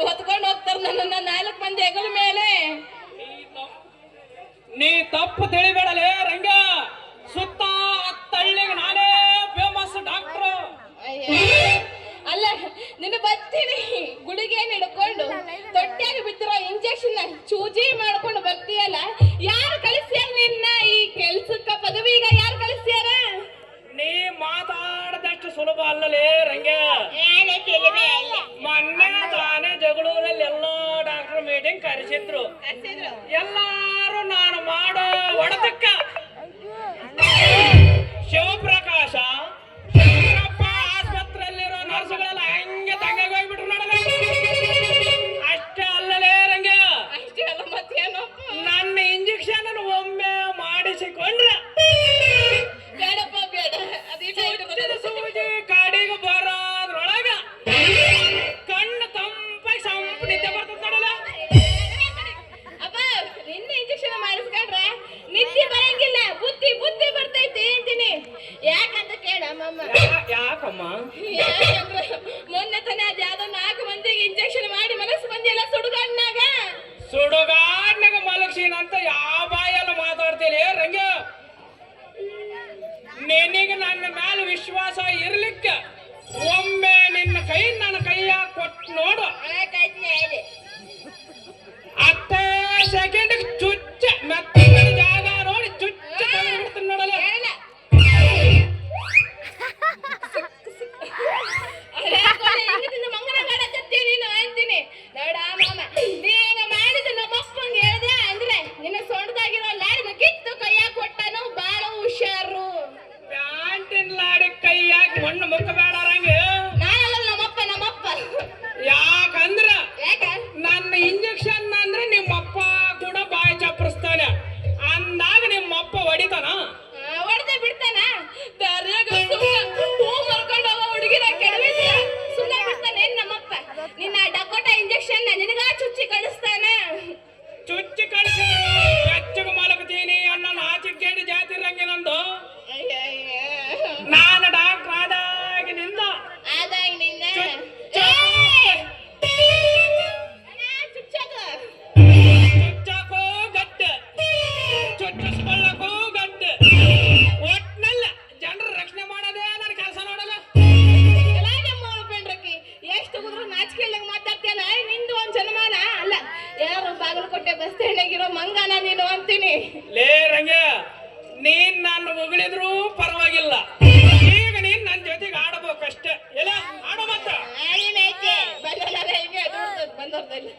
ಹೊತ್ಕೊಂಡು ಹೋಗ್ತಾರ ನನ್ನ 4 ಮಂದಿ ಹೆಗಲ ಮೇಲೆ. ನೀ ತಪ್ಪು ತಿಳಿಬೇಡಲೇ ರಂಗ. ಸುತ್ತ ತಳ್ಳಿಗೆ ನಾನೇ ಫೇಮಸ್ ಡಾಕ್ಟ್ರು. ಅಲ್ಲ ನಿನ್ನ ಬರ್ತೀನಿ ಗುಳಿಗೆ ಹಿಡ್ಕೊಂಡು ತೊಟ್ಟ್ಯಾಗ ಬಿದ್ದಿರೋ ಇಂಜೆಕ್ಷನ್ ಚೂಜಿ ಮಾಡ್ಕೊಂಡು ಬರ್ತೀಯಲ್ಲ, ಯಾರು ಕಳಿಸ್ಯಾರ ನಿನ್ನ ಈ ಕೆಲ್ಸಕ್ಕ ಪದವಿಗ? ಯಾರು ಕಳಿಸ್ಯಾರ? ನೀ ಮಾತಾಡದಷ್ಟು ಸುಲಭ ಅಲ್ಲಲೇ ರಂಗ. ಮೊನ್ನೆ ತಾನೇ ಜಗಳೂರಲ್ಲಿ ಎಲ್ಲಾ ಡಾಕ್ಟರ್ ಮೀಟಿಂಗ್ ಕರೆಸಿದ್ರು. ಎಲ್ಲಾರು ನಾನು ಮಾಡೋ ಹೊಡೆತಕ್ಕ ಶಿವಪ್ರಕಾಶ ಆಸ್ಪತ್ರೆಯಲ್ಲಿರೋ ನರ್ಸುಗಳೆಲ್ಲ ಹಂಗೆ ತಂಗಾಗಿ ಹೋಗ್ಬಿಟ್ರು ನೋಡಲ್ಲ. ಅಷ್ಟೇ ಅಲ್ಲಲೇ ರಂಗ, ಅಷ್ಟೇ ಅಲ್ಲ ಮತ್ತೇನು? ನನ್ನ ಇಂಜೆಕ್ಷನ್ ಒಮ್ಮೆ ಮಾಡಿಸಿಕೊಂಡ್ರೆ ಬೇಡಪ್ಪ ಬೇಡ, ಸೂಜಿ ಕಾಡಿಗೆ ಬರೋದ್ರೊಳಗ ಕಣ್ಣು ತಂಪಾಗಿ ಸಂಪು ನಿದ್ದೆ ಬರ್ತದ ನೋಡಲ್ಲ. ಅಪ್ಪ ನಿನ್ನ ಇಂಜೆಕ್ಷನ್ ಮಾಡಿಸ್ಕೊಂಡ್ರೆ ನಿದ್ದೆ ಬರಂಗಿಲ್ಲ, ಬುದ್ಧಿ ಬುದ್ಧಿ ಬರ್ತೈತಿ ಅಂತೀನಿ. ಯಾಕಂತ ಕೇಳಮ್ಮ. ಯಾಕಮ್ಮ? ಯಾಕಂದ್ರೆ ಮೊನ್ನೆ ತಾನೇ ಅದ್ ಯಾವ್ದೋ 4 ಮಂದಿಗೆ ಇಂಜೆಕ್ಷನ್ ಮಾಡಿ ಮನಸ್ಸು ಬಂದಿಲ್ಲ ಸುಡುಗಾಡ್ನಾಗ ಮಲಗಿಸಿನಂತ ಯಾವ ಬಾಯಲ್ಲ ಮಾತಾಡ್ತೀನಿ ರಂಗ. ನಿನಗೆ ನನ್ನ ಮೇಲೆ ವಿಶ್ವಾಸ ಇರ್ಲಿಕ್ಕ ಒಮ್ಮೆ ನಿನ್ನ ಕೈ ನನ್ನ ಕೈಯ ಕೊಟ್ಟು ನೋಡು. 10 ಸೆಕೆಂಡ್ ಚುಚ್ಚ ಮೆತ್ತಿನ ಜಾಗ ನೋಡಿ ಚುಚ್ಚ ಬಿಡ್ತೀನಿ ನೋಡಲ್ಲ. ಮಂಗನ ಮಾಡಕತ್ತೀವಿ ನೀನು ಅಂತೀನಿ ನೋಡ ಮಾಮ. ನೀ ಹಿಂಗ ಮಾಡಿದ ನಮ್ಮಪ್ಪಂಗೆ ಹೇಳ್ದೆ ಅಂದ್ರೆ ನಿನ್ನ ಸೊಂಟದಾಗಿರೋ ಲಾಡಿನ ಕಿತ್ತು ಕೈಯಾಗ ಕೊಟ್ಟನು. ಬಾಳ ಹುಷಾರು. ಪ್ಯಾಂಟಿನ ಲಾಡಿ ಕೈ ಯಾಕೆ ಮಣ್ಣು ಮುಖ ಬೇಡ ರಂಗ. ನಾನಲ್ಲ ನಮ್ಮಪ್ಪ. ಯಾಕಂದ್ರ ಯಾಕ ನನ್ನ ಇಂಜೆಕ್ಷನ್ ಅಂದ್ರೆ ನಿಮ್ಮಪ್ಪ ಕೂಡ ಬಾಯಿ ಚಪ್ಪರಿಸ್ತಾನೆ ಅಂದಾಗ ನಿಮ್ಮಪ್ಪ ಹೊಡಿತಾನ. ಹೊಡೆದೇ ಬಿಡ್ತಾನ. ದಾರ್ಯಾಗ ಹೂ ಮರ್ಕೊಂಡು ಹೋಗೋ ಹುಡುಗಿನ ಕೆಡವಿದ್ರ ಸುಮ್ಮನೆ ಬಿಡ್ತಾನೆ ನಮ್ಮಪ್ಪ. ನಿನ್ನ ಡಕೋಟ ಇಂಜೆಕ್ಷನ್ ನಿನಗ ಚುಚ್ಚಿ ಕಳಿಸ್ತಾನ. ಚುಚ್ಚಿ ಕಳಿಸಿ ಹೆಚ್ಚಿಗೆ ಮಲಗ್ತೀನಿ ಅನ್ನೋ ನಾಚಿಗೇಡಿ ಜಾತಿ ರಂಗಿ ನಂದು. ನಾನು ಡಾಕ್ಟರ್ ಆದಾಗಿನಿಂದ ಚುಚ್ಚಕ್ಕೂ ಗಟ್ಟೆ ಚುಚ್ಚಿಸ್ಕೊಳ್ಳಕ್ಕೂ ಗಟ್ಟೆ. ಒಟ್ನಲ್ಲ ಜನರ ರಕ್ಷಣೆ ಮಾಡೋದೇ ನನ್ನ ಕೆಲಸ ನೋಡಲ್ಲ. ಎಷ್ಟು ಹುಡುಗರು ನಾಚಿಕೆಳ್ಳಂಗ್ ಮಾತಾಡ್ತೇನ. ನಿಂದು ಒಂದ್ ಜನ್ಮಾನ ಅಲ್ಲ, ಯಾರು ಬಾಗಲಕೋಟೆ ಬಸ್ ಸ್ಟ್ಯಾಂಡಾಗಿರೋ ಮಂಗನ ನೀನು ಅಂತೀನಿ. ಲೇ ರಂಗ, ನೀನ್ ನಾನು ಹೊಗಳಿದ್ರು ಪರವಾಗಿಲ್ಲ. ಈಗ ನೀನ್ ನನ್ನ ಜೊತೆಗೆ ಆಡಬೇಕಷ್ಟೇ. ಎಲ್ಲ ಆಡೋ ಮತ್ತ ಬಂದೋರ್ದಲ್ಲಿ